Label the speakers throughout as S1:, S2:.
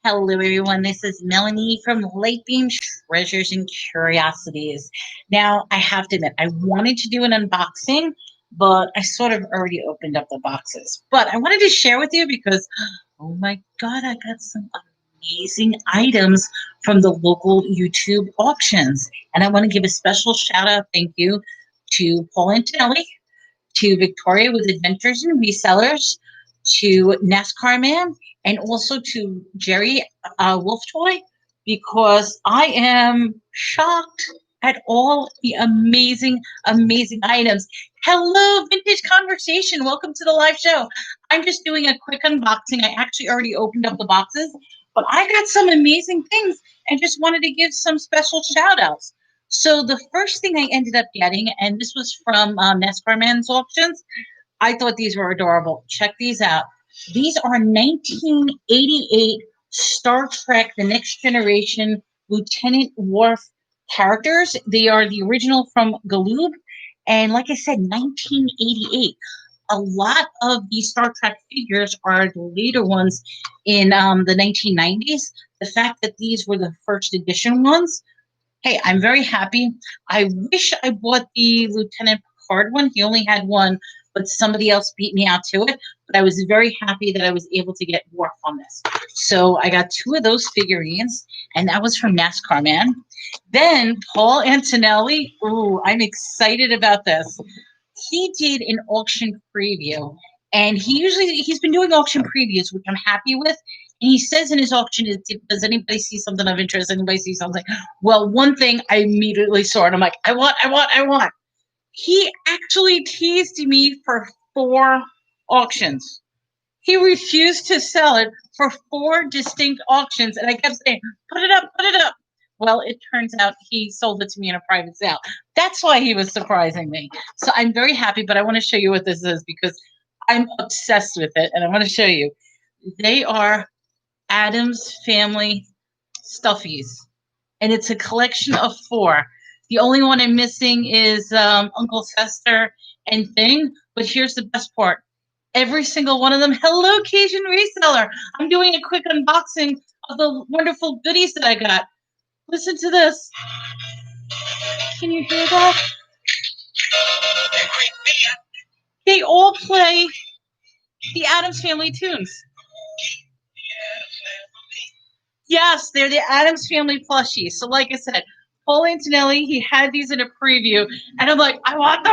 S1: Hello, everyone. This is Melanie from Lightbeam Treasures and Curiosities. Now, I have to admit, I wanted to do an unboxing, but I sort of already opened up the boxes. But I wanted to share with you because, oh my God, I got some amazing items from the local YouTube auctions. And I want to give a special shout out, thank you, to Paul Antonelli, to Victoria with Adventures and Resellers, to Nascarman, and also to Jerry Wolf Toy, because I am shocked at all the amazing, amazing items. Hello, Vintage Conversation. Welcome to the live show. I'm just doing a quick unboxing. I actually already opened up the boxes, but I got some amazing things and just wanted to give some special shout outs. So the first thing I ended up getting, and this was from Nascarman's auctions, I thought these were adorable. Check these out. These are 1988 Star Trek The Next Generation Lieutenant Wharf characters. They are the original from Galoob. And like I said, 1988. A lot of these Star Trek figures are the later ones in the 1990s. The fact that these were the first edition ones, hey, I'm very happy. I wish I bought the Lieutenant Picard one. He only had one, but somebody else beat me out to it. But I was very happy that I was able to get Wharf on this. So I got 2 of those figurines, and that was from Nascarman. Then Paul Antonelli. Ooh, I'm excited about this. He did an auction preview, and he's been doing auction previews, which I'm happy with. And he says in his auction, does anybody see something of interest? Anybody see something? Well, one thing I immediately saw, and I'm like, I want. He actually teased me for 4 auctions. He refused to sell it for 4 distinct auctions, and I kept saying, put it up, put it up. Well, it turns out he sold it to me in a private sale. That's why he was surprising me. So I'm very happy, but I want to show you what this is because I'm obsessed with it, and I want to show you. They are Addams Family Stuffies, and it's a collection of 4. The only one I'm missing is Uncle Fester and Thing, but here's the best part. Every single one of them, hello, Cajun Reseller. I'm doing a quick unboxing of the wonderful goodies that I got. Listen to this. Can you hear that? They all play the Addams Family tunes. Yes, they're the Addams Family plushies. So like I said, Paul Antonelli, he had these in a preview, and I'm like, I want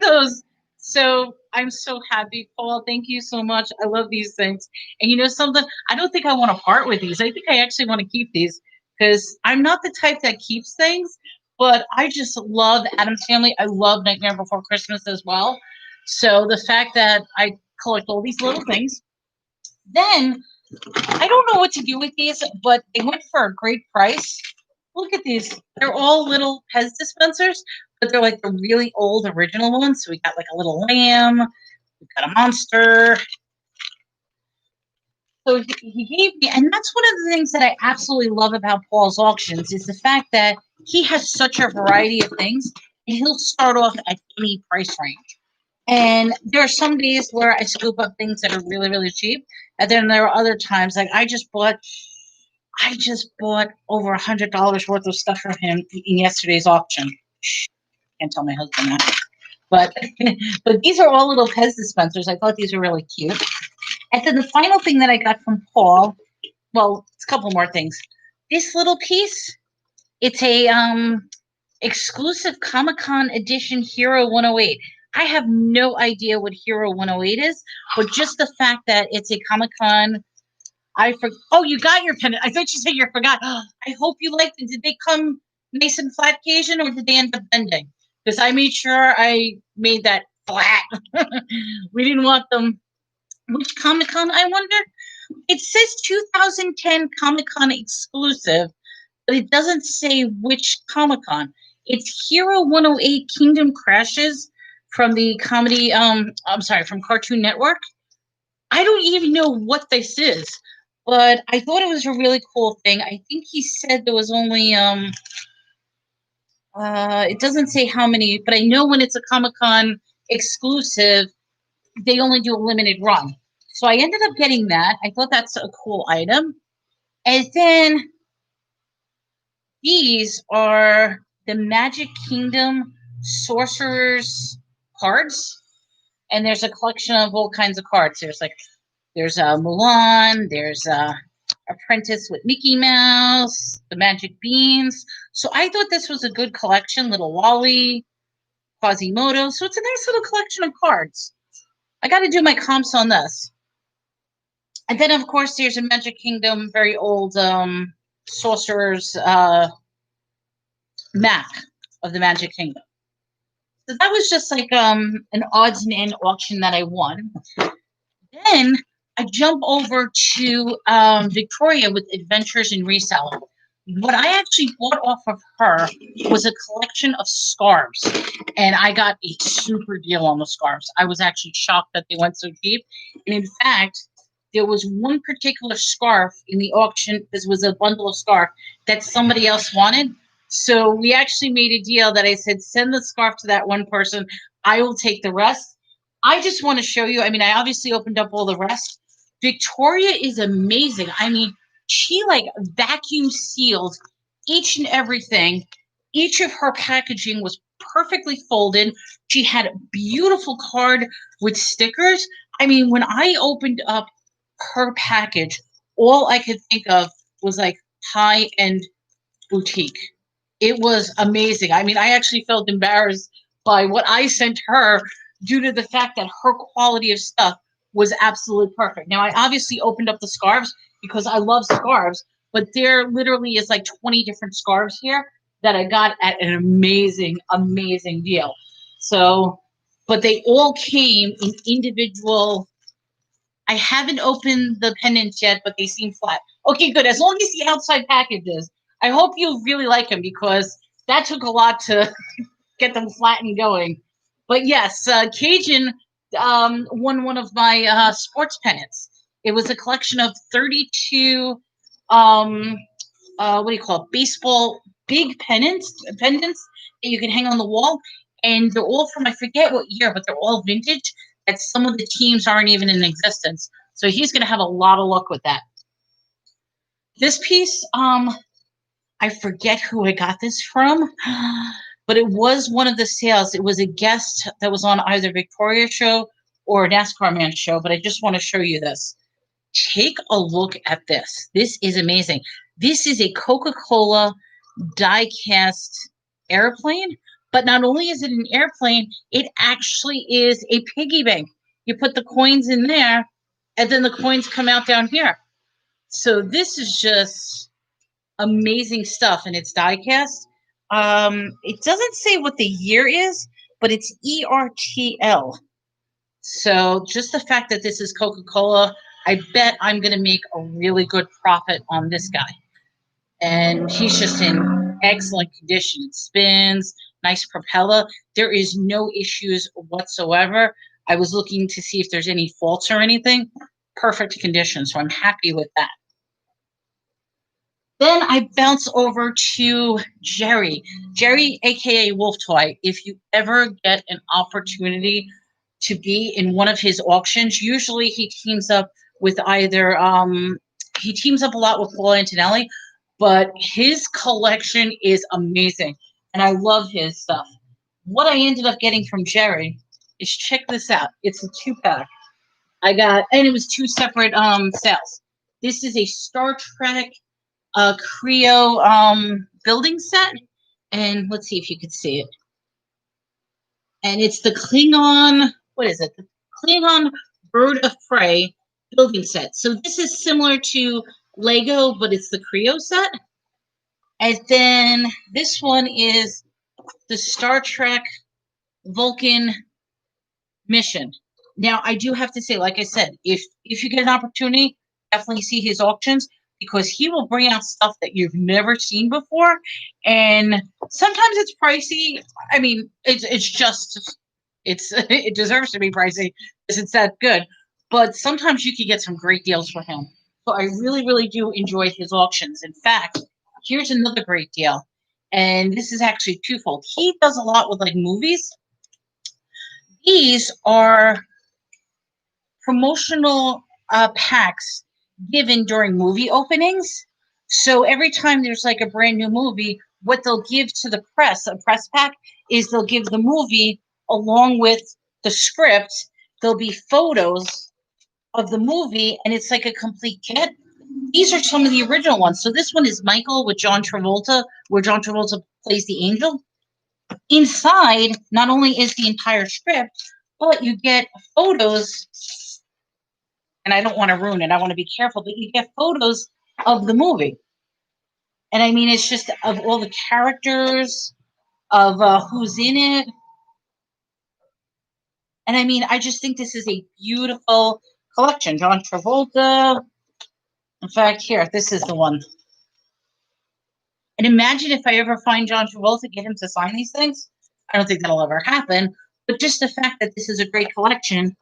S1: those. So I'm so happy, Paul. Thank you so much. I love these things. And you know something? I don't think I want to part with these. I think I actually want to keep these because I'm not the type that keeps things, but I just love the Addams Family. I love Nightmare Before Christmas as well. So the fact that I collect all these little things, then I don't know what to do with these, but they went for a great price. Look at these. They're all little Pez dispensers, but they're like the really old original ones. So we got like a little lamb. We got a monster. So he gave me, and that's one of the things that I absolutely love about Paul's auctions is the fact that he has such a variety of things, and he'll start off at any price range. And there are some days where I scoop up things that are really, really cheap. And then there are other times, like I just bought over $100 worth of stuff from him in yesterday's auction. Can't tell my husband that. But but these are all little Pez dispensers. I thought these were really cute. And then the final thing that I got from Paul, well, it's a couple more things. This little piece, it's a exclusive Comic-Con edition Hero 108. I have no idea what Hero 108 is, but just the fact that it's a Comic-Con, oh, you got your pendant. I thought you said you forgot. I hope you liked it. Did they come nice and flat occasion, or did they end up bending? Because I made sure I made that flat. We didn't want them. Which Comic-Con, I wonder? It says 2010 Comic-Con exclusive, but it doesn't say which Comic-Con. It's Hero 108 Kingdom Crashes from the comedy, from Cartoon Network. I don't even know what this is, but I thought it was a really cool thing. I think he said there was only, it doesn't say how many, but I know when it's a Comic-Con exclusive, they only do a limited run. So I ended up getting that. I thought that's a cool item. And then these are the Magic Kingdom Sorcerer's cards. And there's a collection of all kinds of cards. There's Mulan, there's Apprentice with Mickey Mouse, the Magic Beans. So I thought this was a good collection. Little Wally, Quasimodo. So it's a nice little collection of cards. I got to do my comps on this. And then, of course, there's a Magic Kingdom, very old Sorcerer's map of the Magic Kingdom. So that was just like an odds and end auction that I won. Then I jump over to Victoria with Adventures in Reselling. What I actually bought off of her was a collection of scarves, and I got a super deal on the scarves. I was actually shocked that they went so cheap. And in fact, there was one particular scarf in the auction. This was a bundle of scarf that somebody else wanted. So we actually made a deal that I said, send the scarf to that one person. I will take the rest. I just want to show you. I mean, I obviously opened up all the rest. Victoria is amazing. I mean, she like vacuum sealed each and everything. Each of her packaging was perfectly folded. She had a beautiful card with stickers. I mean, when I opened up her package, all I could think of was like high-end boutique. It was amazing. I mean, I actually felt embarrassed by what I sent her due to the fact that her quality of stuff was absolutely perfect. Now, I obviously opened up the scarves because I love scarves, but there literally is like 20 different scarves here that I got at an amazing, amazing deal. So, but they all came in individual. I haven't opened the pendants yet, but they seem flat. Okay, good. As long as the outside package is. I hope you really like them because that took a lot to get them flat and going. But yes, Cajun won one of my sports pennants. It was a collection of 32, what do you call it, baseball big pendants that you can hang on the wall. And they're all from, I forget what year, but they're all vintage. That some of the teams aren't even in existence. So he's going to have a lot of luck with that. This piece, I forget who I got this from, but it was one of the sales. It was a guest that was on either Victoria's show or a Nascarman show, but I just want to show you this. Take a look at this. This is amazing. This is a Coca-Cola die-cast airplane, but not only is it an airplane, it actually is a piggy bank. You put the coins in there, and then the coins come out down here. So this is just amazing stuff, and it's die-cast. It doesn't say what the year is, but it's ERTL. So just the fact that this is Coca-Cola, I bet I'm going to make a really good profit on this guy. And he's just in excellent condition. It spins, nice propeller. There is no issues whatsoever. I was looking to see if there's any faults or anything. Perfect condition, so I'm happy with that. Then I bounce over to Jerry. Jerry, aka Wolf Toy. If you ever get an opportunity to be in one of his auctions, usually he teams up with either he teams up a lot with Paul Antonelli, but his collection is amazing, and I love his stuff. What I ended up getting from Jerry is, check this out. It's a 2-pack. I got, and it was 2 separate sales. This is a Star Trek Creo building set, and let's see if you could see it. And it's the Klingon, what is it? The Klingon Bird of Prey building set. So this is similar to Lego, but it's the Creo set. And then this one is the Star Trek Vulcan mission. Now, I do have to say, like I said, if you get an opportunity, definitely see his auctions because he will bring out stuff that you've never seen before. And sometimes it's pricey. I mean, it deserves to be pricey because it's that good. But sometimes you can get some great deals for him. So I really, really do enjoy his auctions. In fact, here's another great deal. And this is actually twofold. He does a lot with like movies. These are promotional packs given during movie openings. So every time there's like a brand new movie, what they'll give to the press, a press pack, is they'll give the movie along with the script. There'll be photos of the movie, and it's like a complete kit. These are some of the original ones. So this one is Michael with John Travolta, where John Travolta plays the angel. Inside, not only is the entire script, but you get photos, and I don't want to ruin it. I want to be careful, but you get photos of the movie. And I mean, it's just of all the characters, of who's in it. And I mean, I just think this is a beautiful collection. John Travolta. In fact, here, this is the one. And imagine if I ever find John Travolta, get him to sign these things. I don't think that'll ever happen. But just the fact that this is a great collection.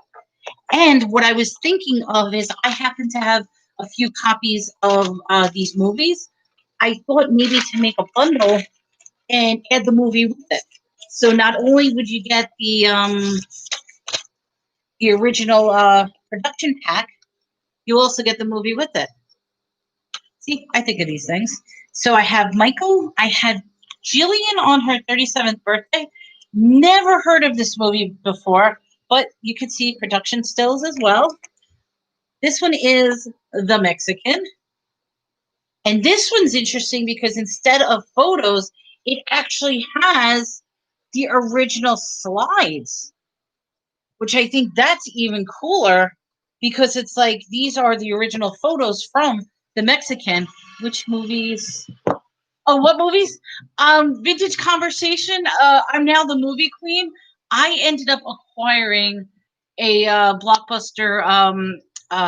S1: And what I was thinking of is I happen to have a few copies of these movies. I thought maybe to make a bundle and add the movie with it. So not only would you get the original production pack, you also get the movie with it. See, I think of these things. So I have Michael. I had Jillian on her 37th birthday. Never heard of this movie before, but you can see production stills as well. This one is The Mexican. And this one's interesting because instead of photos, it actually has the original slides, which I think that's even cooler because it's like these are the original photos from The Mexican. Which movies? Oh, what movies? Vintage Conversation. I'm now the movie queen. I ended up acquiring a Blockbuster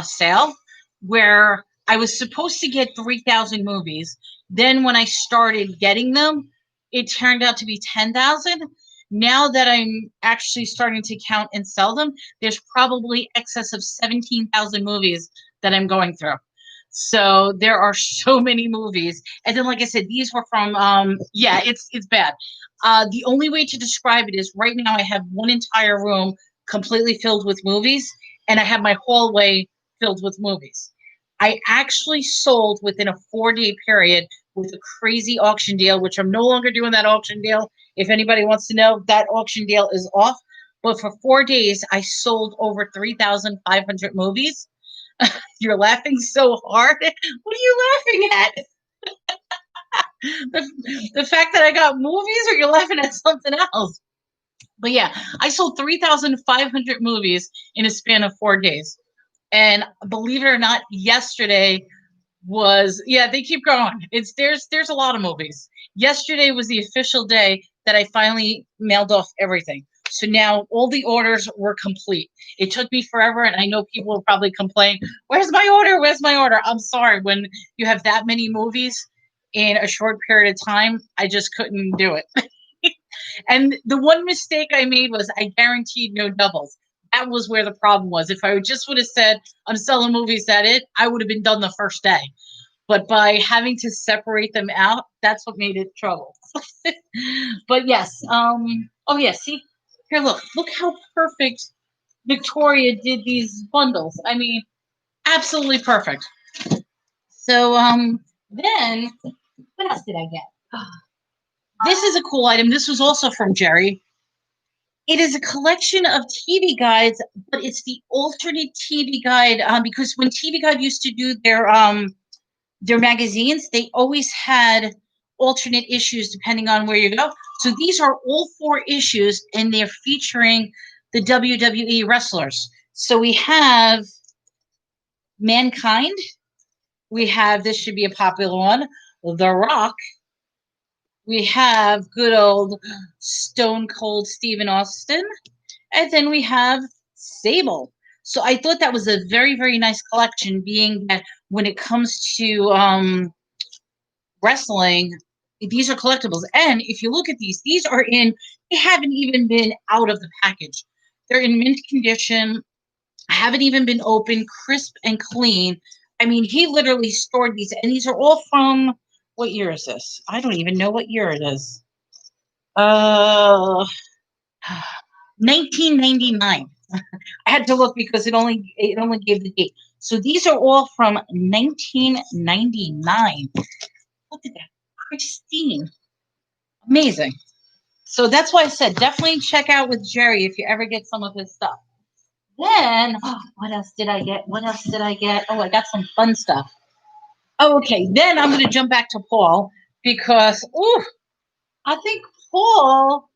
S1: sale where I was supposed to get 3,000 movies. Then when I started getting them, it turned out to be 10,000. Now that I'm actually starting to count and sell them, there's probably excess of 17,000 movies that I'm going through. So there are so many movies. And then, like I said, these were from, yeah, it's bad. The only way to describe it is right now I have one entire room completely filled with movies, and I have my hallway filled with movies. I actually sold within a 4-day period with a crazy auction deal, which I'm no longer doing that auction deal. If anybody wants to know, that auction deal is off. But for 4 days, I sold over 3,500 movies. You're laughing so hard. What are you laughing at? The fact that I got movies, or you're laughing at something else? But yeah, I sold 3,500 movies in a span of 4 days. And believe it or not, yesterday was, yeah, they keep going. There's a lot of movies. Yesterday was the official day that I finally mailed off everything. So now all the orders were complete. It took me forever, and I know people will probably complain, where's my order? Where's my order? I'm sorry. When you have that many movies in a short period of time, I just couldn't do it. And the one mistake I made was I guaranteed no doubles. That was where the problem was. If I just would have said, I'm selling movies at it, I would have been done the first day. But by having to separate them out, that's what made it trouble. But yes, oh yeah, see, here, look how perfect Victoria did these bundles. I mean, absolutely perfect. So, then what else did I get? This is a cool item. This was also from Jerry. It is a collection of TV guides, but it's the alternate TV guide because when TV Guide used to do their magazines, they always had alternate issues depending on where you go. So these are all 4 issues, and they're featuring the WWE wrestlers. So we have Mankind. We have, this should be a popular one, The Rock. We have good old Stone Cold Stephen Austin. And then we have Sable. So I thought that was a very, very nice collection, being that when it comes to wrestling, these are collectibles. And if you look at these are they haven't even been out of the package. They're in mint condition, haven't even been opened, crisp and clean. I mean, he literally stored these, and these are all from, what year is this? I don't even know what year it is. 1999. I had to look because it only gave the date. So these are all from 1999. Look at that. Pristine. Amazing. So that's why I said definitely check out with Jerry if you ever get some of his stuff. Then, what else did I get? What else did I get? Oh, I got some fun stuff. Oh, okay. Then I'm going to jump back to Paul because, I think Paul,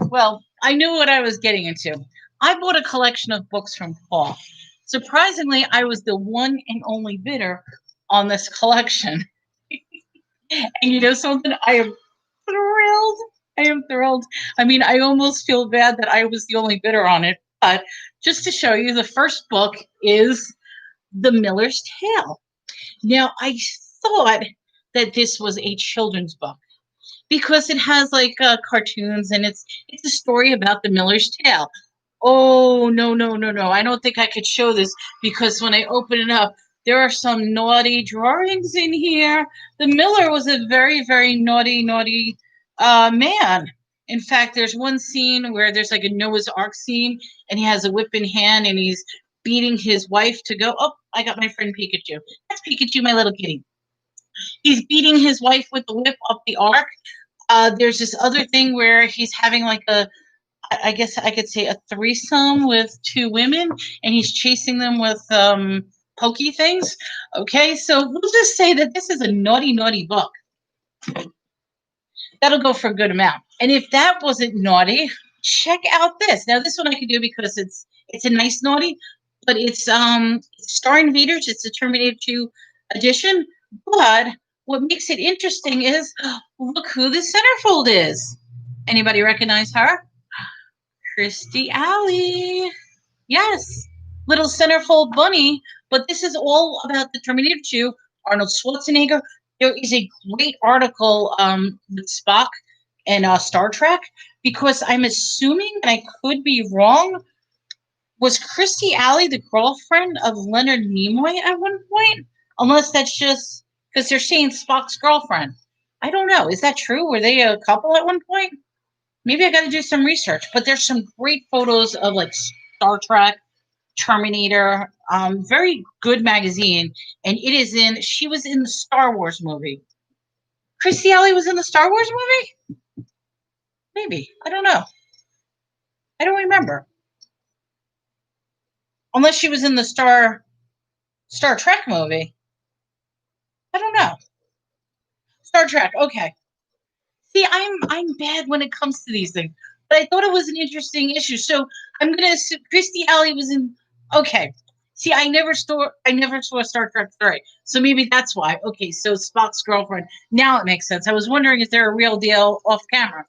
S1: well, I knew what I was getting into. I bought a collection of books from Paul. Surprisingly, I was the one and only bidder on this collection. And you know something? I am thrilled. I am thrilled. I mean, I almost feel bad that I was the only bidder on it. But just to show you, the first book is The Miller's Tale. Now, I thought that this was a children's book because it has like cartoons and it's a story about the Miller's Tale. Oh, no, no, no, no. I don't think I could show this because when I open it up, there are some naughty drawings in here. The Miller was a very, very naughty, naughty man. In fact, there's one scene where there's like a Noah's Ark scene and he has a whip in hand and he's beating his wife to go. Oh, I got my friend Pikachu. That's Pikachu, my little kitty. He's beating his wife with the whip up the ark. There's this other thing where he's having like I guess I could say a threesome with two women, and he's chasing them with pokey things. Okay, so we'll just say that this is a naughty, naughty book. That'll go for a good amount. And if that wasn't naughty, check out this. Now, this one I can do because it's a nice naughty, but it's Star Invaders. It's a Terminator 2 edition. But what makes it interesting is look who the centerfold is. Anybody recognize her? Kirstie Alley. Yes. Little centerfold bunny. But this is all about the Terminator 2, Arnold Schwarzenegger. There is a great article with Spock and Star Trek because I'm assuming, and I could be wrong, was Kirstie Alley the girlfriend of Leonard Nimoy at one point? Unless that's just because they're saying Spock's girlfriend. I don't know. Is that true? Were they a couple at one point? Maybe I got to do some research. But there's some great photos of like Star Trek, Terminator, very good magazine. And she was in the Star Wars movie. Kirstie Alley was in the Star Wars movie? Maybe. I don't know. I don't remember. Unless she was in the Star Trek movie. I don't know. Star Trek, okay. See, I'm bad when it comes to these things. But I thought it was an interesting issue. So I'm gonna assume Kirstie Alley was in okay. See, I never saw Star Trek 3. So maybe that's why. Okay, so Spock's girlfriend. Now it makes sense. I was wondering if they're a real deal off camera.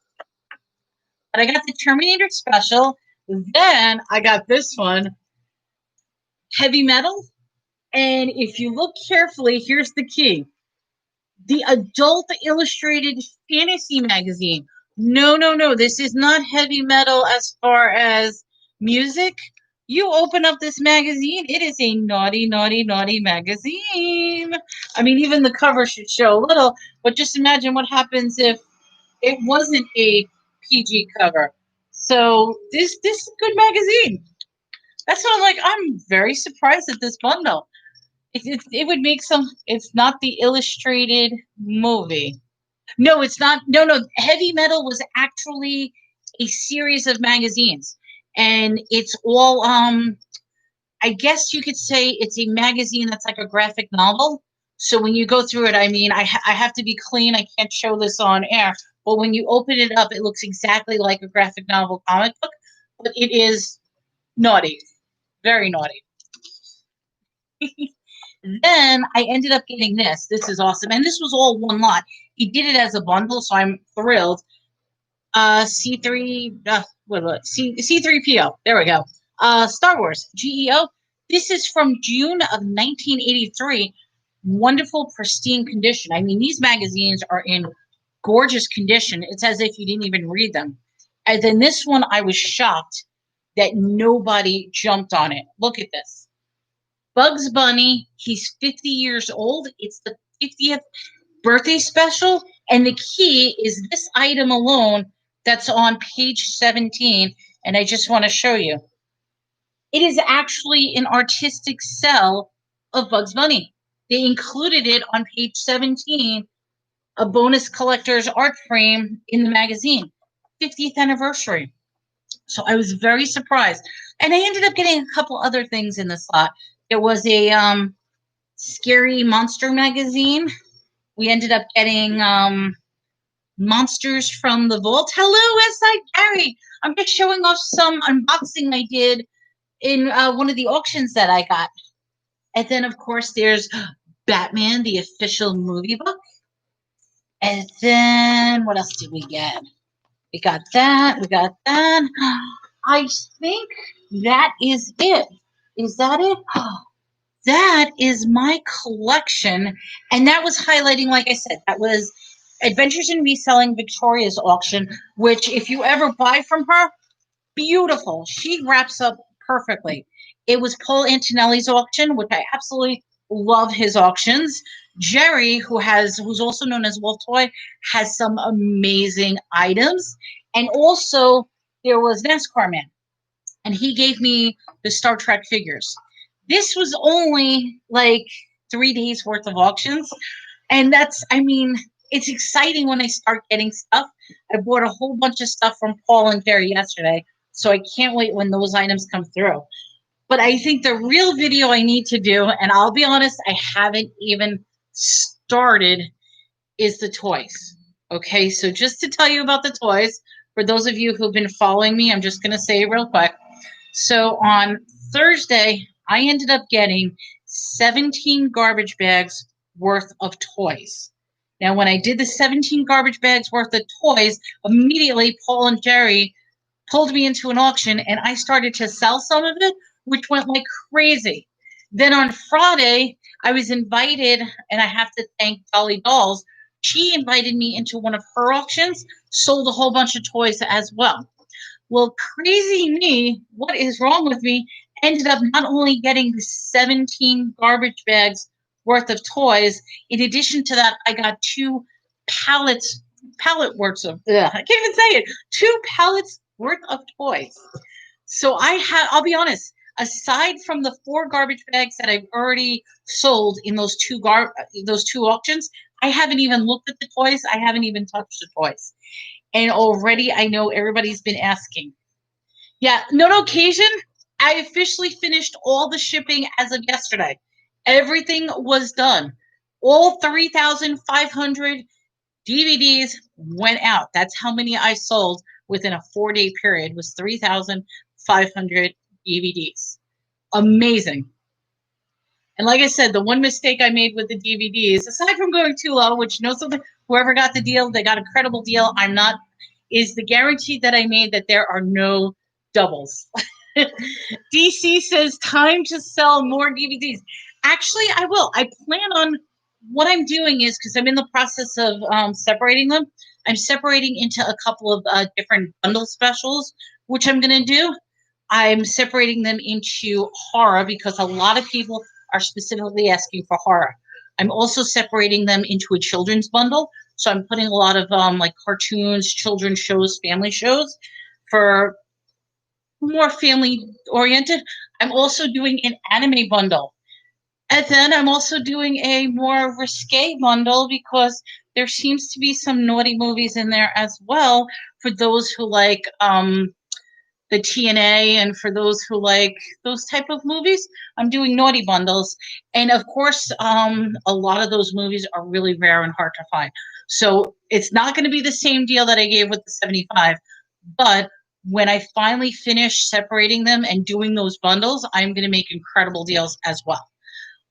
S1: But I got the Terminator special. Then I got this one, Heavy Metal. And if you look carefully, here's the key. The Adult Illustrated Fantasy Magazine. No, no, no. This is not heavy metal as far as music. You open up this magazine, it is a naughty, naughty, naughty magazine. I mean, even the cover should show a little, but just imagine what happens if it wasn't a PG cover. So this is a good magazine. That's what I'm like. I'm very surprised at this bundle. It would make some. It's not the illustrated movie. No, it's not. No, no. Heavy Metal was actually a series of magazines, and it's all. I guess you could say it's a magazine that's like a graphic novel. So when you go through it, I mean, I have to be clean. I can't show this on air, but when you open it up, it looks exactly like a graphic novel comic book, but it is naughty, very naughty. Then I ended up getting this. This is awesome. And this was all one lot. He did it as a bundle, so I'm thrilled. C3, C3PO. There we go. Star Wars, GEO. This is from June of 1983. Wonderful, pristine condition. I mean, these magazines are in gorgeous condition. It's as if you didn't even read them. And then this one, I was shocked that nobody jumped on it. Look at this. Bugs Bunny, he's 50 years old. It's the 50th birthday special. And the key is this item alone that's on page 17. And I just want to show you. It is actually an artistic cell of Bugs Bunny. They included it on page 17, a bonus collector's art frame in the magazine, 50th anniversary. So I was very surprised. And I ended up getting a couple other things in the slot. There was a scary monster magazine. We ended up getting Monsters from the Vault. Hello, Westside Gary. I'm just showing off some unboxing I did in one of the auctions that I got. And then, of course, there's Batman, the official movie book. And then, what else did we get? We got that. We got that. I think that is it. Is that it? That is my collection. And that was highlighting, like I said, that was Adventures in Reselling Victoria's auction, which if you ever buy from her, beautiful. She wraps up perfectly. It was Paul Antonelli's auction, which I absolutely love his auctions. Jerry, who's also known as Wolf Toy, has some amazing items. And also there was Nascarman, and he gave me the Star Trek figures. This was only like 3 days worth of auctions. And it's exciting when I start getting stuff. I bought a whole bunch of stuff from Paul and Jerry yesterday, so I can't wait when those items come through. But I think the real video I need to do, and I'll be honest, I haven't even started, is the toys. Okay, so just to tell you about the toys, for those of you who've been following me, I'm just going to say it real quick. So on Thursday, I ended up getting 17 garbage bags worth of toys. Now, when I did the 17 garbage bags worth of toys, immediately Paul and Jerry pulled me into an auction, and I started to sell some of it, which went like crazy. Then on Friday, I was invited, and I have to thank Dolly Dolls. She invited me into one of her auctions, sold a whole bunch of toys as well. Well, crazy me, what is wrong with me, ended up not only getting the 17 garbage bags worth of toys, in addition to that, I got pallet worths of, I can't even say it, 2 pallets worth of toys. So I'll be honest, aside from the 4 garbage bags that I've already sold in those two auctions, I haven't even looked at the toys. I haven't even touched the toys. And already I know everybody's been asking. Yeah, no occasion. I officially finished all the shipping as of yesterday. Everything was done. All 3,500 DVDs went out. That's how many I sold within a 4-day period, was 3,500 DVDs. Amazing. And like I said, the one mistake I made with the DVDs, aside from going too low, which something, whoever got the deal, they got a credible deal. I'm not, is the guarantee that I made that there are no doubles. DC says, time to sell more DVDs. Actually, I will. I plan on, what I'm doing is, because I'm in the process of separating them, I'm separating into a couple of different bundle specials, which I'm going to do. I'm separating them into horror because a lot of people are specifically asking for horror. I'm also separating them into a children's bundle. So I'm putting a lot of like cartoons, children's shows, family shows for more family oriented. I'm also doing an anime bundle. And then I'm also doing a more risque bundle because there seems to be some naughty movies in there as well for those who like the TNA, and for those who like those type of movies. I'm doing naughty bundles. And of course, a lot of those movies are really rare and hard to find. So it's not going to be the same deal that I gave with the 75, but when I finally finish separating them and doing those bundles, I'm going to make incredible deals as well.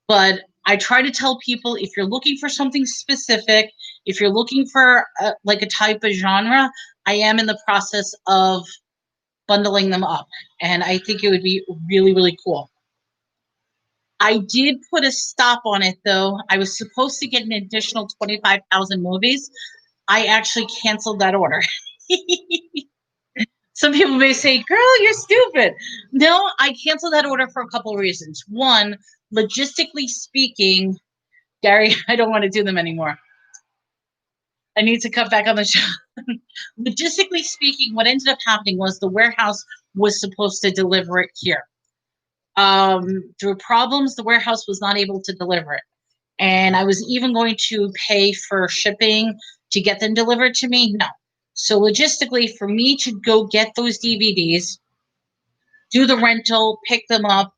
S1: But I try to tell people, if you're looking for something specific, if you're looking for like a type of genre, I am in the process of bundling them up, and I think it would be really, really cool. I did put a stop on it, though. I was supposed to get an additional 25,000 movies. I actually canceled that order. Some people may say, girl, you're stupid. No, I canceled that order for a couple of reasons. One, logistically speaking, Gary, I don't want to do them anymore. I need to cut back on the show. Logistically speaking, what ended up happening was the warehouse was supposed to deliver it here. Through problems, the warehouse was not able to deliver it. And I was even going to pay for shipping to get them delivered to me. No. So logistically, for me to go get those DVDs, do the rental, pick them up,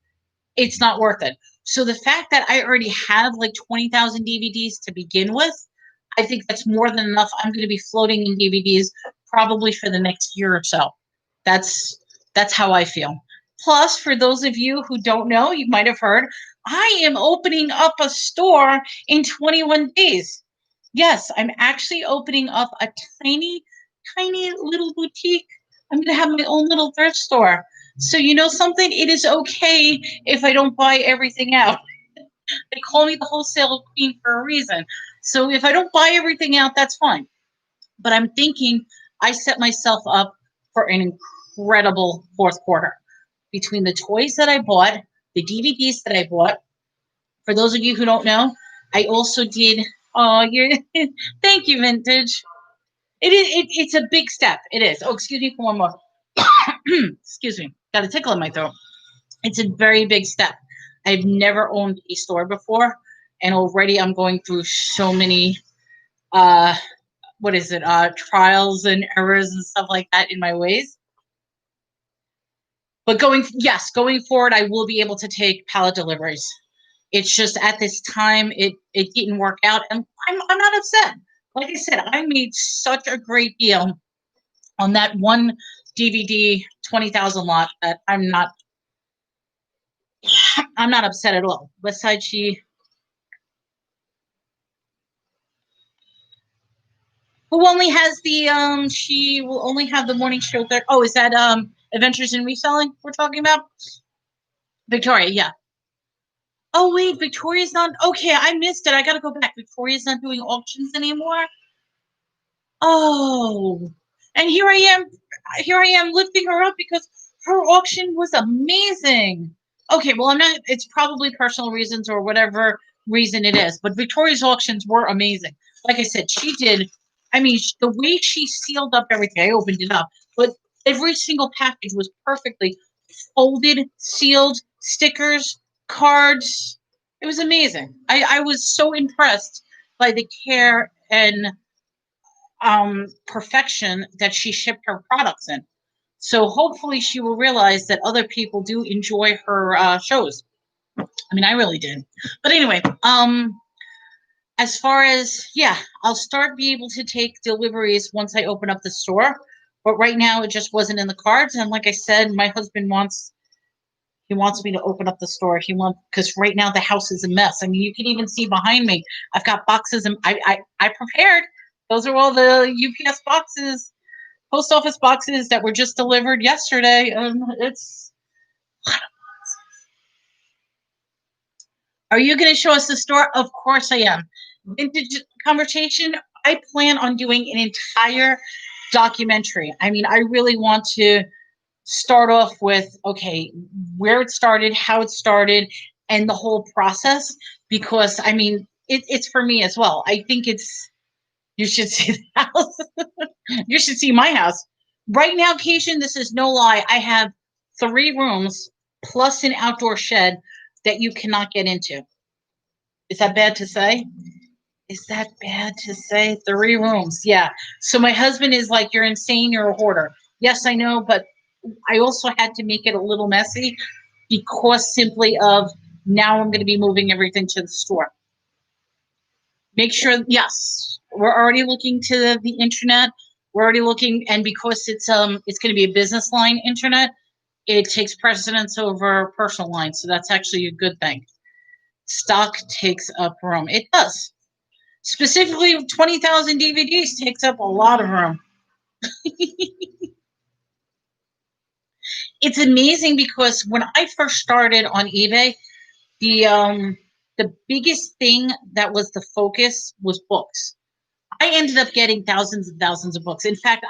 S1: it's not worth it. So the fact that I already have like 20,000 DVDs to begin with, I think that's more than enough. I'm going to be floating in DVDs probably for the next year or so. That's how I feel. Plus, for those of you who don't know, you might have heard, I am opening up a store in 21 days. Yes, I'm actually opening up a tiny, tiny little boutique. I'm going to have my own little thrift store. So you know something? It is okay if I don't buy everything out. They call me the wholesale queen for a reason. So if I don't buy everything out, that's fine. But I'm thinking I set myself up for an incredible fourth quarter. Between the toys that I bought, the DVDs that I bought, for those of you who don't know, I also did. Oh, you're thank you, Vintage. It's a big step. It is. Oh, excuse me for one more. Excuse me. Got a tickle in my throat. It's a very big step. I've never owned a store before, and already I'm going through so many what is it? Trials and errors and stuff like that in my ways. But going forward, I will be able to take pallet deliveries. It's just at this time it didn't work out, and I'm not upset. Like I said, I made such a great deal on that one DVD 20,000 lot that I'm not upset at all. Besides, who only has the she will only have the morning show there. Oh, is that Adventures in Reselling we're talking about? Victoria, yeah. Oh wait, Victoria's not okay. I missed it. I gotta go back. Victoria's not doing auctions anymore. Oh, and here I am lifting her up because her auction was amazing. Okay, well, I'm not, it's probably personal reasons or whatever reason it is, but Victoria's auctions were amazing. Like I said, she did, I mean, the way she sealed up everything, I opened it up, but every single package was perfectly folded, sealed, stickers, cards. It was amazing. I was so impressed by the care and perfection that she shipped her products in. So hopefully she will realize that other people do enjoy her shows. I mean, I really did. But anyway, as far as I'll start be able to take deliveries once I open up the store. But right now it just wasn't in the cards. And like I said, my husband wants me to open up the store. Because right now the house is a mess. I mean, you can even see behind me. I've got boxes, and I prepared. Those are all the UPS boxes, post office boxes that were just delivered yesterday. It's. Are you going to show us the store? Of course I am. Vintage Conversation. I plan on doing an entire documentary. I mean, I really want to start off with, okay, where it started, how it started, and the whole process, because I mean it's for me as well. I think you should see the house. You should see my house right now, Cation. This is no lie. I have 3 rooms plus an outdoor shed that you cannot get into. Is that bad to say? Is that bad to say? 3 rooms, yeah. So my husband is like, you're insane, you're a hoarder. Yes, I know, but I also had to make it a little messy because simply of now I'm going to be moving everything to the store. Make sure, yes, we're already looking to the internet. We're already looking, and because it's going to be a business line internet, it takes precedence over personal lines. So that's actually a good thing. Stock takes up room. It does. Specifically, 20,000 DVDs takes up a lot of room. It's amazing because when I first started on eBay, the biggest thing that was the focus was books. I ended up getting thousands and thousands of books. In fact,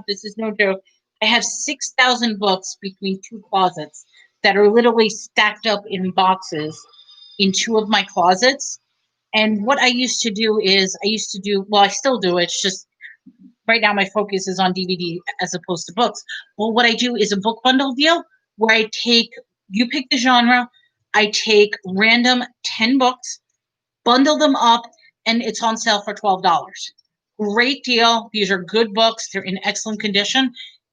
S1: this is no joke, I have 6,000 books between 2 closets that are literally stacked up in boxes in 2 of my closets. And what I used to do, well, I still do, it's just right now my focus is on DVD as opposed to books. Well, what I do is a book bundle deal where I take You pick the genre. I take random 10 books, bundle them up, and it's on sale for $12. Great deal. These are good books. They're in excellent condition.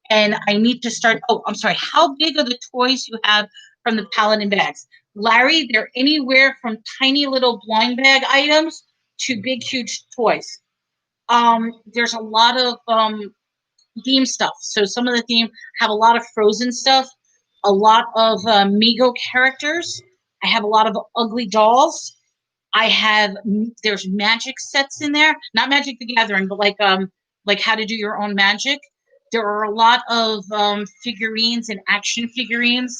S1: And I need to start. Oh, I'm sorry. How big are the toys you have from the Paladin bags? Larry, they're anywhere from tiny little blind bag items to big, huge toys. There's a lot of theme stuff. So some of the theme have a lot of Frozen stuff, a lot of Mego characters. I have a lot of ugly dolls. I have there's magic sets in there, not Magic the Gathering, but like how to do your own magic. There are a lot of figurines and action figurines.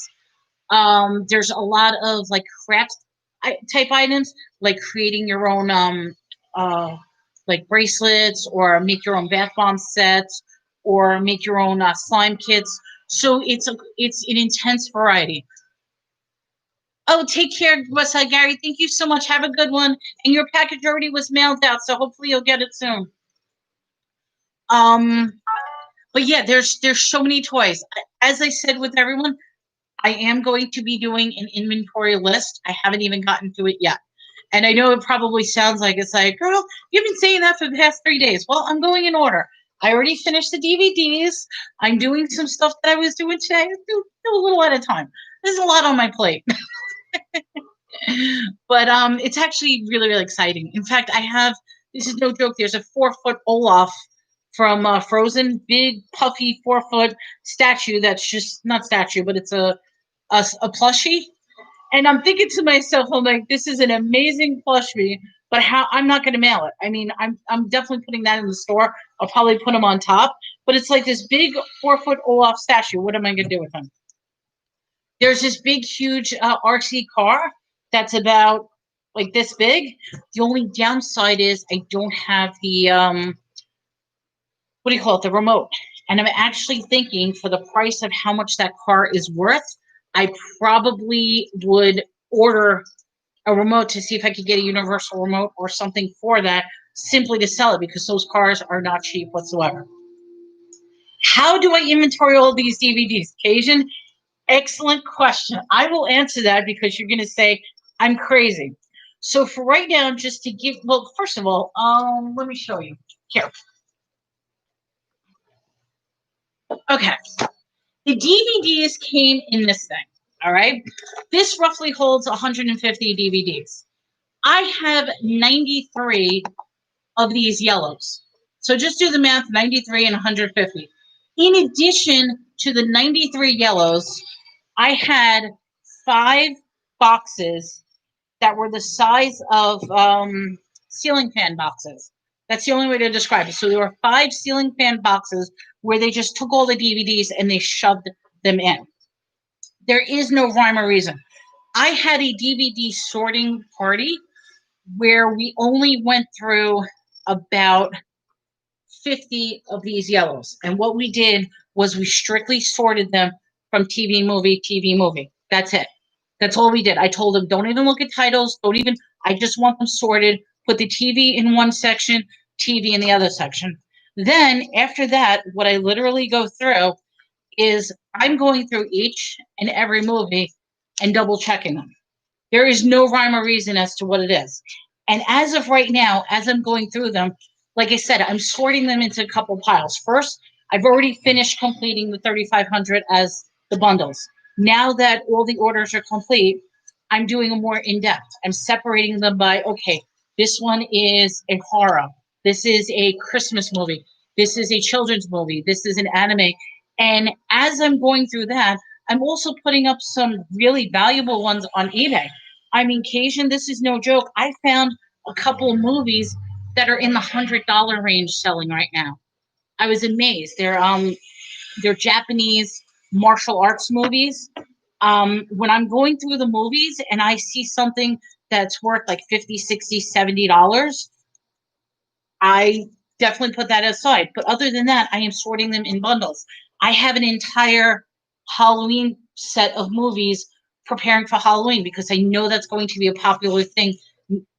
S1: There's a lot of like craft type items, like creating your own like bracelets, or make your own bath bomb sets, or make your own slime kits. So it's an intense variety. Oh, take care, Westside Gary. Thank you so much. Have a good one. And your package already was mailed out, so hopefully you'll get it soon. Um, but yeah, there's so many toys. As I said with everyone, I am going to be doing an inventory list. I haven't even gotten to it yet. And I know it probably sounds like it's like, girl, you've been saying that for the past 3 days. Well, I'm going in order. I already finished the DVDs. I'm doing some stuff that I was doing today. Do a little at a time. There's a lot on my plate. But it's actually really, really exciting. In fact, I have, this is no joke, there's a 4-foot Olaf from Frozen, big, puffy 4-foot statue that's just, not statue, but it's a plushie. And I'm thinking to myself, I'm like, this is an amazing plushie, but how, I'm not going to mail it. I mean, I'm definitely putting that in the store. I'll probably put him on top, but it's like this big 4-foot Olaf statue. What am I going to do with him? There's this big, huge RC car that's about like this big. The only downside is I don't have the what do you call it, the remote. And I'm actually thinking, for the price of how much that car is worth, I probably would order a remote to see if I could get a universal remote or something for that, simply to sell it, because those cars are not cheap whatsoever. How do I inventory all these DVDs? Cajun, excellent question. I will answer that because you're going to say I'm crazy. So for right now, just to give, well, first of all, let me show you. Here. Okay. The DVDs came in this thing, all right? This roughly holds 150 DVDs. I have 93 of these yellows. So just do the math, 93 and 150. In addition to the 93 yellows, I had 5 boxes that were the size of ceiling fan boxes. That's the only way to describe it. So there were 5 ceiling fan boxes where they just took all the DVDs and they shoved them in. There is no rhyme or reason. I had a DVD sorting party where we only went through about 50 of these yellows. And what we did was we strictly sorted them from TV, movie, TV, movie. That's it. That's all we did. I told them, don't even look at titles. Don't even, I just want them sorted. Put the TV in one section, TV in the other section. Then after that, what I literally go through is I'm going through each and every movie and double checking them. There is no rhyme or reason as to what it is. And as of right now, as I'm going through them, like I said, I'm sorting them into a couple piles. First, I've already finished completing the 3,500 as the bundles. Now that all the orders are complete, I'm doing a more in-depth. I'm separating them by, okay, this one is a horror. This is a Christmas movie. This is a children's movie. This is an anime. And as I'm going through that, I'm also putting up some really valuable ones on eBay. I mean, Cajun, this is no joke. I found a couple of movies that are in the $100 range selling right now. I was amazed. They're Japanese martial arts movies. When I'm going through the movies and I see something that's worth like $50, $60, $70, I definitely put that aside. But other than that, I am sorting them in bundles. I have an entire Halloween set of movies preparing for Halloween because I know that's going to be a popular thing,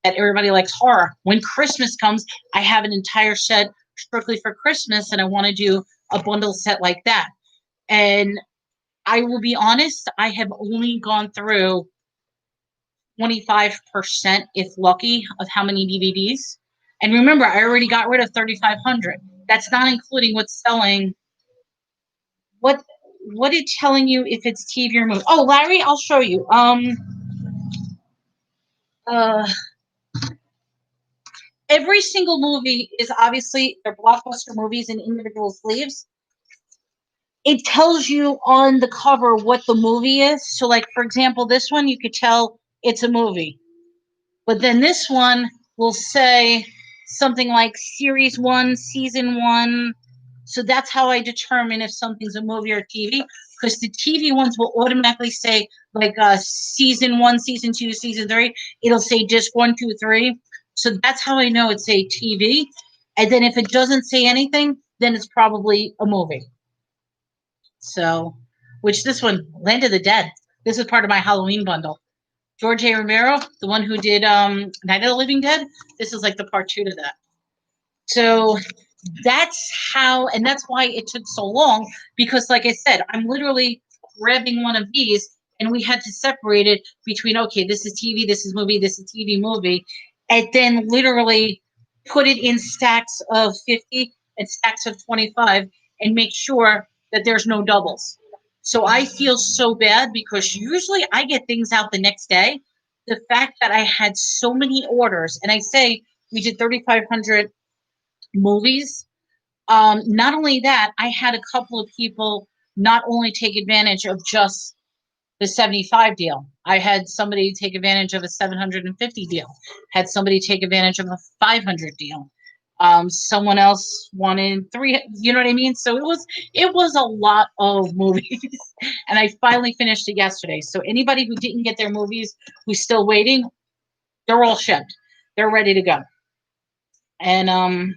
S1: that everybody likes horror. When Christmas comes, I have an entire set strictly for Christmas, and I want to do a bundle set like that. And I will be honest, I have only gone through 25%, if lucky, of how many DVDs. And remember, I already got rid of 3,500. That's not including what's selling. What what is telling you if it's TV or movie? Oh, Larry, I'll show you. Uh, every single movie is obviously they're blockbuster movies in individual sleeves. It tells you on the cover what the movie is. So, like for example, this one you could tell it's a movie. But then this one will say something like Series 1, Season 1. So that's how I determine if something's a movie or TV. Because the TV ones will automatically say, like Season 1, Season 2, Season 3. It'll say Disc 1, 2, 3. So that's how I know it's a TV. And then if it doesn't say anything, then it's probably a movie. So, which this one, Land of the Dead. This is part of my Halloween bundle. George A. Romero, the one who did Night of the Living Dead, this is like the part 2 to that. So that's how, and that's why it took so long, because like I said, I'm literally grabbing one of these and we had to separate it between, okay, this is TV, this is movie, this is TV movie, and then literally put it in stacks of 50 and stacks of 25 and make sure that there's no doubles. So I feel so bad because usually I get things out the next day. The fact that I had so many orders, and I say we did 3,500 movies. Not only that, I had a couple of people not only take advantage of just the 75 deal. I had somebody take advantage of a 750 deal. Had somebody take advantage of a 500 deal. Someone else wanted three. You know what I mean? So it was a lot of movies, and I finally finished it yesterday. So anybody who didn't get their movies, who's still waiting, they're all shipped. They're ready to go. And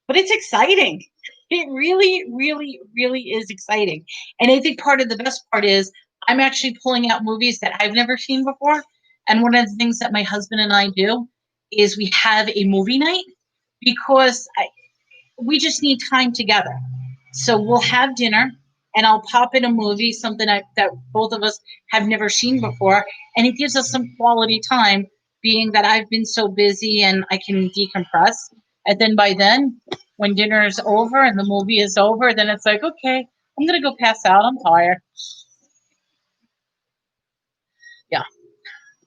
S1: but it's exciting. It really, really, really is exciting. And I think part of the best part is I'm actually pulling out movies that I've never seen before. And one of the things that my husband and I do is we have a movie night because we just need time together. So we'll have dinner and I'll pop in a movie, something that both of us have never seen before. And it gives us some quality time, being that I've been so busy and I can decompress. And then by then, when dinner is over and the movie is over, then it's like, okay, I'm going to go pass out. I'm tired. Yeah.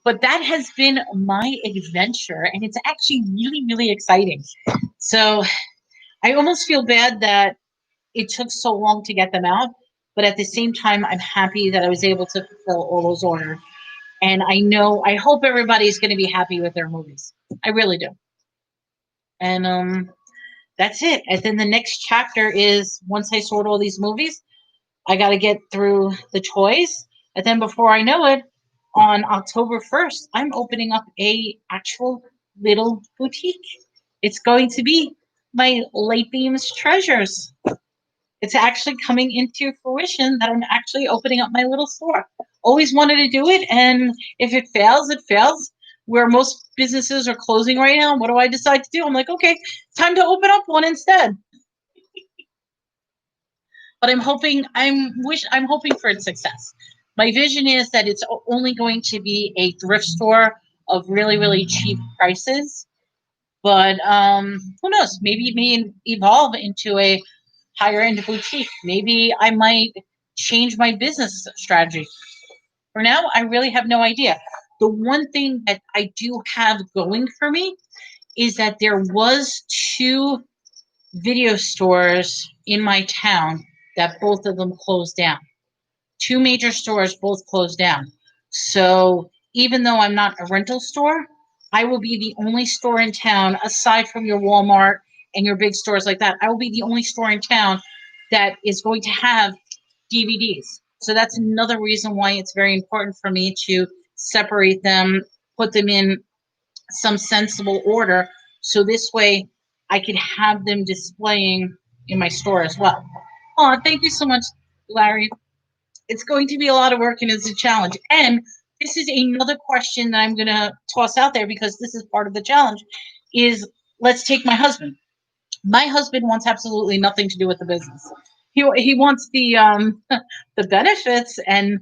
S1: But that has been my adventure. And it's actually really, really exciting. So I almost feel bad that it took so long to get them out. But at the same time, I'm happy that I was able to fulfill all those orders. And I hope everybody's going to be happy with their movies. I really do. And that's it. And then the next chapter is once I sort all these movies, I got to get through the toys. And then before I know it, on October 1st, I'm opening up a actual little boutique. It's going to be my Late Beams Treasures. It's actually coming into fruition that I'm actually opening up my little store. Always wanted to do it, and if it fails, it fails. Where most businesses are closing right now, what do I decide to do? I'm like, okay, time to open up one instead. But I'm hoping for its success. My vision is that it's only going to be a thrift store of really, really cheap prices. But who knows? Maybe it may evolve into a higher end boutique. Maybe I might change my business strategy. For now, I really have no idea. The one thing that I do have going for me is that there was two video stores in my town that both of them closed down. Two major stores both closed down. So even though I'm not a rental store, I will be the only store in town, aside from your Walmart and your big stores like that. I will be the only store in town that is going to have DVDs. So that's another reason why it's very important for me to separate them, put them in some sensible order. So this way I can have them displaying in my store as well. Oh, thank you so much, Larry. It's going to be a lot of work and it's a challenge. And this is another question that I'm going to toss out there because this is part of the challenge is let's take my husband. My husband wants absolutely nothing to do with the business. he wants the the benefits. And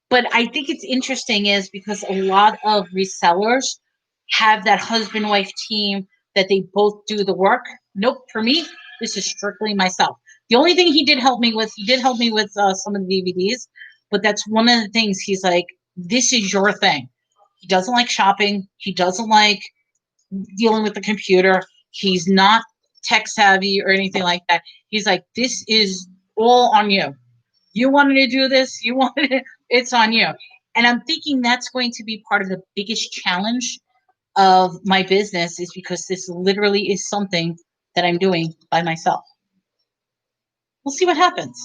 S1: but I think it's interesting is because a lot of resellers have that husband wife team that they both do the work. Nope, for me, this is strictly myself. The only thing he did help me with some of the DVDs, but that's one of the things he's like, this is your thing. He doesn't like shopping. He doesn't like dealing with the computer. He's not tech savvy or anything like that. He's like, this is all on you. You wanted to do this, you wanted it, it's on you. And I'm thinking that's going to be part of the biggest challenge of my business is because this literally is something that I'm doing by myself. We'll see what happens.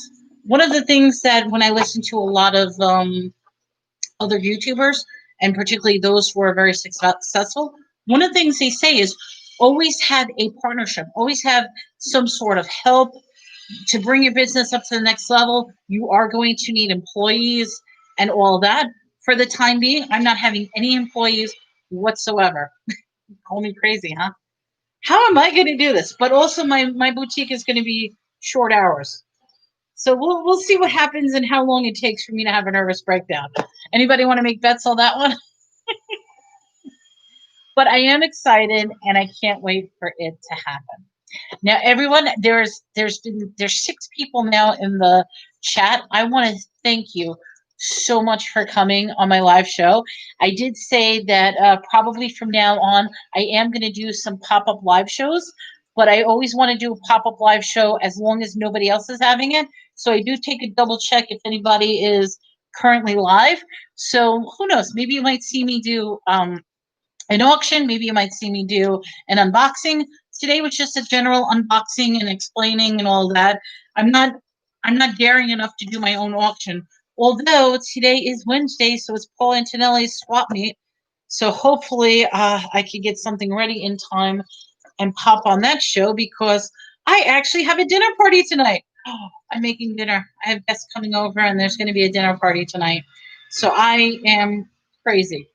S1: One of the things that when I listen to a lot of other YouTubers, and particularly those who are very successful, one of the things they say is always have a partnership, always have some sort of help to bring your business up to the next level. You are going to need employees and all that. For the time being, I'm not having any employees whatsoever. Call me crazy, huh? How am I going to do this? But also, my boutique is going to be short hours. So we'll see what happens and how long it takes for me to have a nervous breakdown. Anybody want to make bets on that one? But I am excited and I can't wait for it to happen. Now, everyone, there's 6 people now in the chat. I want to thank you so much for coming on my live show. I did say that probably from now on, I am going to do some pop-up live shows, but I always want to do a pop-up live show as long as nobody else is having it. So I do take a double check if anybody is currently live. So who knows? Maybe you might see me do an auction. Maybe you might see me do an unboxing. Today was just a general unboxing and explaining and all that. I'm not I'm not daring enough to do my own auction. Although today is Wednesday, so it's Paul Antonelli's swap meet. So hopefully I could get something ready in time and pop on that show because I actually have a dinner party tonight. Oh, I'm making dinner. I have guests coming over and there's going to be a dinner party tonight. So I am crazy.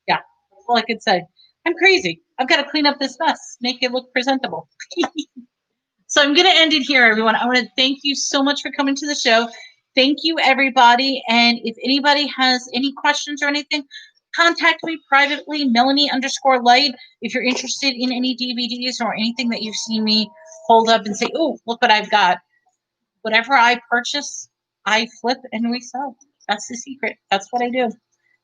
S1: Yeah, that's all I could say. I'm crazy. I've got to clean up this mess, make it look presentable. So I'm going to end it here, everyone. I want to thank you so much for coming to the show. Thank you, everybody. And if anybody has any questions or anything, contact me privately, Melanie_Light. If you're interested in any DVDs or anything that you've seen me hold up and say, oh, look what I've got. Whatever I purchase, I flip and resell. That's the secret. That's what I do.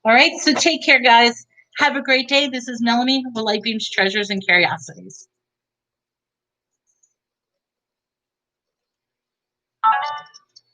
S1: All right. So take care, guys. Have a great day. This is Melanie with Light Beams, Treasures, and Curiosities.